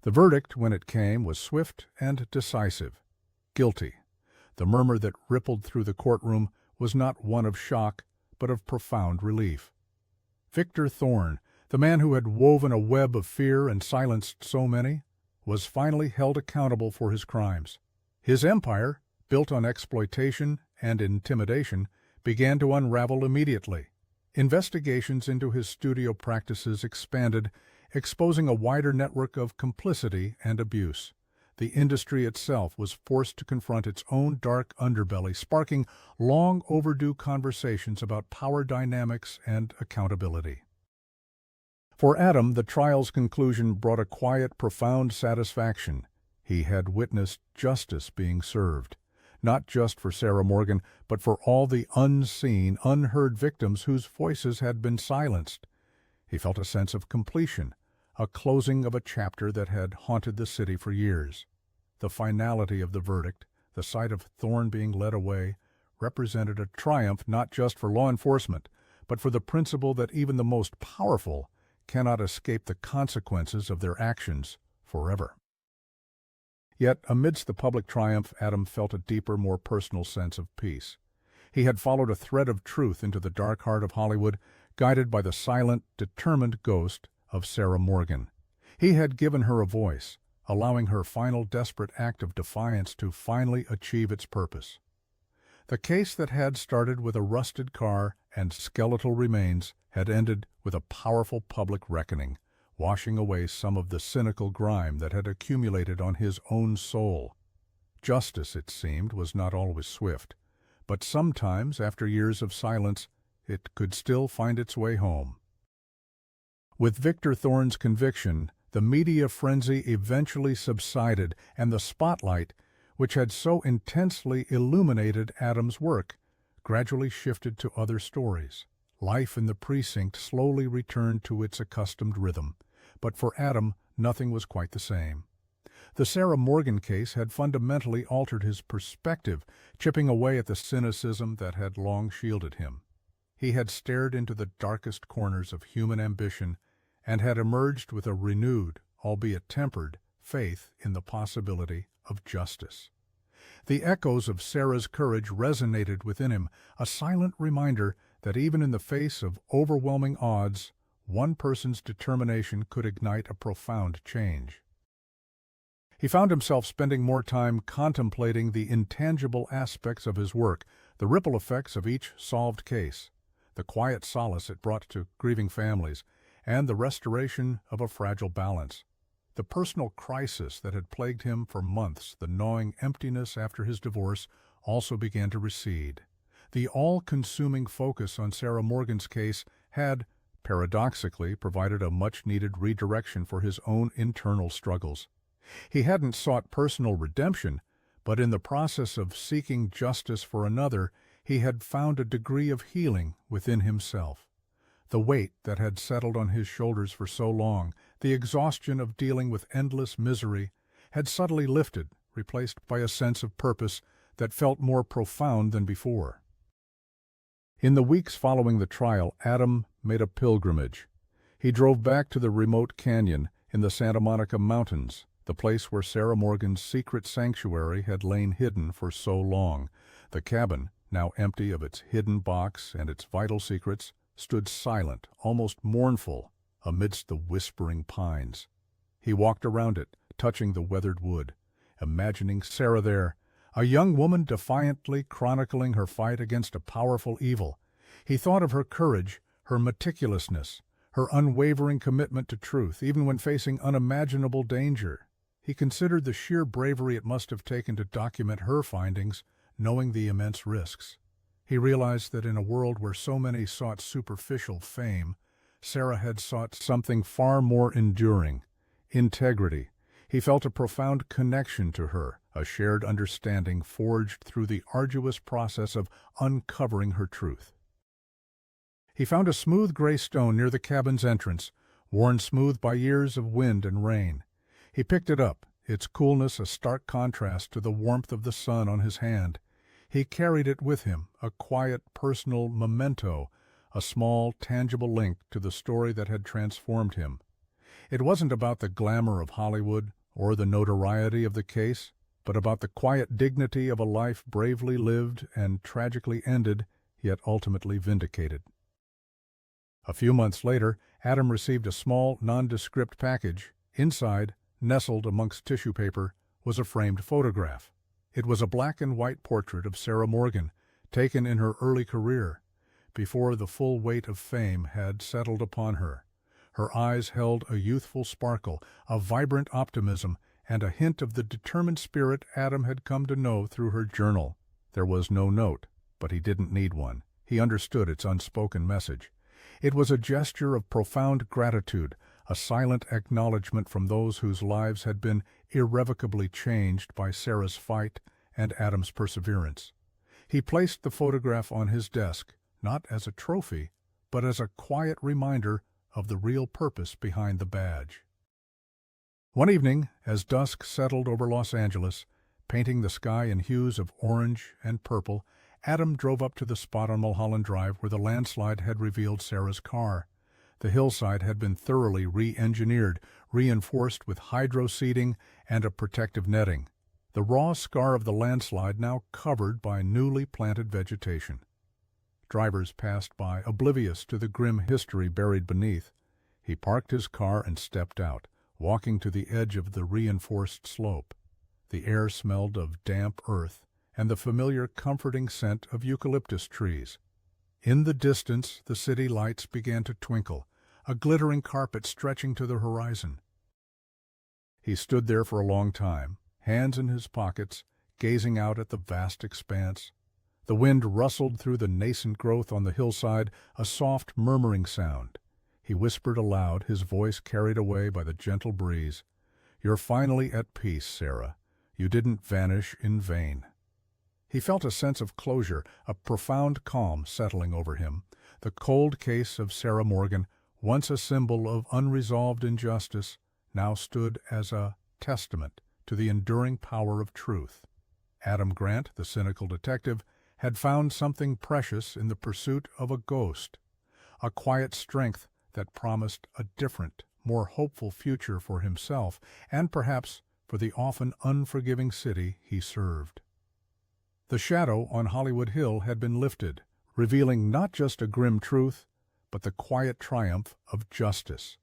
The verdict, when it came, was swift and decisive. Guilty. The murmur that rippled through the courtroom was not one of shock, but of profound relief. Victor Thorne, the man who had woven a web of fear and silenced so many, was finally held accountable for his crimes. His empire, built on exploitation and intimidation, began to unravel immediately. Investigations into his studio practices expanded, exposing a wider network of complicity and abuse. The industry itself was forced to confront its own dark underbelly, sparking long overdue conversations about power dynamics and accountability. For Adam, the trial's conclusion brought a quiet, profound satisfaction. He had witnessed justice being served, not just for Sarah Morgan, but for all the unseen, unheard victims whose voices had been silenced. He felt a sense of completion, a closing of a chapter that had haunted the city for years. The finality of the verdict, the sight of Thorne being led away, represented a triumph not just for law enforcement, but for the principle that even the most powerful cannot escape the consequences of their actions forever. Yet, amidst the public triumph, Adam felt a deeper, more personal sense of peace. He had followed a thread of truth into the dark heart of Hollywood, guided by the silent, determined ghost of Sarah Morgan. He had given her a voice, allowing her final desperate act of defiance to finally achieve its purpose. The case that had started with a rusted car and skeletal remains had ended with a powerful public reckoning, washing away some of the cynical grime that had accumulated on his own soul. Justice, it seemed, was not always swift, but sometimes, after years of silence, it could still find its way home. With Victor Thorne's conviction, the media frenzy eventually subsided, and the spotlight, which had so intensely illuminated Adam's work, gradually shifted to other stories. Life in the precinct slowly returned to its accustomed rhythm, but for Adam, nothing was quite the same. The Sarah Morgan case had fundamentally altered his perspective, chipping away at the cynicism that had long shielded him. He had stared into the darkest corners of human ambition and had emerged with a renewed, albeit tempered, faith in the possibility of justice. The echoes of Sarah's courage resonated within him, a silent reminder that even in the face of overwhelming odds, one person's determination could ignite a profound change. He found himself spending more time contemplating the intangible aspects of his work, the ripple effects of each solved case, the quiet solace it brought to grieving families, and the restoration of a fragile balance. The personal crisis that had plagued him for months, the gnawing emptiness after his divorce, also began to recede. The all-consuming focus on Sarah Morgan's case had, paradoxically, provided a much-needed redirection for his own internal struggles. He hadn't sought personal redemption, but in the process of seeking justice for another, he had found a degree of healing within himself. The weight that had settled on his shoulders for so long, the exhaustion of dealing with endless misery, had subtly lifted, replaced by a sense of purpose that felt more profound than before. In the weeks following the trial, Adam made a pilgrimage. He drove back to the remote canyon in the Santa Monica Mountains, the place where Sarah Morgan's secret sanctuary had lain hidden for so long. The cabin, now empty of its hidden box and its vital secrets, stood silent, almost mournful, amidst the whispering pines. He walked around it, touching the weathered wood, imagining Sarah there, a young woman defiantly chronicling her fight against a powerful evil. He thought of her courage, her meticulousness, her unwavering commitment to truth, even when facing unimaginable danger. He considered the sheer bravery it must have taken to document her findings, knowing the immense risks. He realized that in a world where so many sought superficial fame, Sarah had sought something far more enduring, integrity. He felt a profound connection to her, a shared understanding forged through the arduous process of uncovering her truth. He found a smooth gray stone near the cabin's entrance, worn smooth by years of wind and rain. He picked it up, its coolness a stark contrast to the warmth of the sun on his hand. He carried it with him, a quiet, personal memento, a small, tangible link to the story that had transformed him. It wasn't about the glamour of Hollywood or the notoriety of the case, but about the quiet dignity of a life bravely lived and tragically ended, yet ultimately vindicated. A few months later, Adam received a small, nondescript package. Inside, nestled amongst tissue paper, was a framed photograph. It was a black-and-white portrait of Sarah Morgan, taken in her early career, before the full weight of fame had settled upon her. Her eyes held a youthful sparkle, a vibrant optimism, and a hint of the determined spirit Adam had come to know through her journal. There was no note, but he didn't need one. He understood its unspoken message. It was a gesture of profound gratitude, a silent acknowledgment from those whose lives had been irrevocably changed by Sarah's fight and Adam's perseverance. He placed the photograph on his desk, not as a trophy, but as a quiet reminder of the real purpose behind the badge. One evening, as dusk settled over Los Angeles, painting the sky in hues of orange and purple, Adam drove up to the spot on Mulholland Drive where the landslide had revealed Sarah's car. The hillside had been thoroughly re-engineered, reinforced with hydro seeding and a protective netting. The raw scar of the landslide now covered by newly planted vegetation. Drivers passed by, oblivious to the grim history buried beneath. He parked his car and stepped out, walking to the edge of the reinforced slope. The air smelled of damp earth and the familiar comforting scent of eucalyptus trees. In the distance, the city lights began to twinkle, a glittering carpet stretching to the horizon. He stood there for a long time, hands in his pockets, gazing out at the vast expanse. The wind rustled through the nascent growth on the hillside, a soft murmuring sound. He whispered aloud, his voice carried away by the gentle breeze, "You're finally at peace, Sarah. You didn't vanish in vain." He felt a sense of closure, a profound calm settling over him. The cold case of Sarah Morgan, once a symbol of unresolved injustice, now stood as a testament to the enduring power of truth. Adam Grant, the cynical detective, had found something precious in the pursuit of a ghost, a quiet strength that promised a different, more hopeful future for himself and perhaps for the often unforgiving city he served. The shadow on Hollywood Hill had been lifted, revealing not just a grim truth, but the quiet triumph of justice.